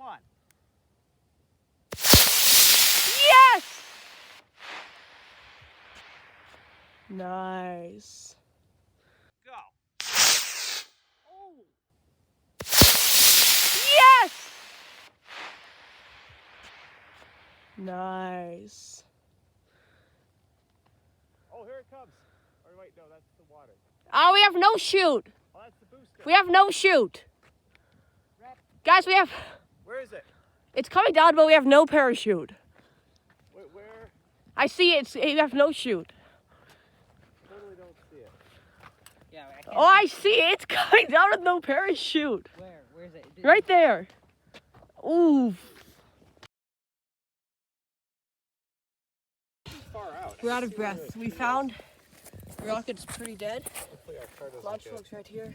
on. Yes! Nice. Go. Oh. Yes! Nice. Oh, here it comes. Or wait, no, that's the water. Oh, we have no shoot. Oh, that's the booster. We have no shoot. Guys, we have... Where is it? It's coming down, but we have no parachute. Wait, where? I see it. We have no shoot. Totally don't see it. Yeah, I can't Oh, I see it. It's coming down with no parachute. Where? Where's it? Right there. Ooh. Far out. We're out of breath. We found the rocket's pretty dead. Hopefully our car doesn't Launch get folks right here.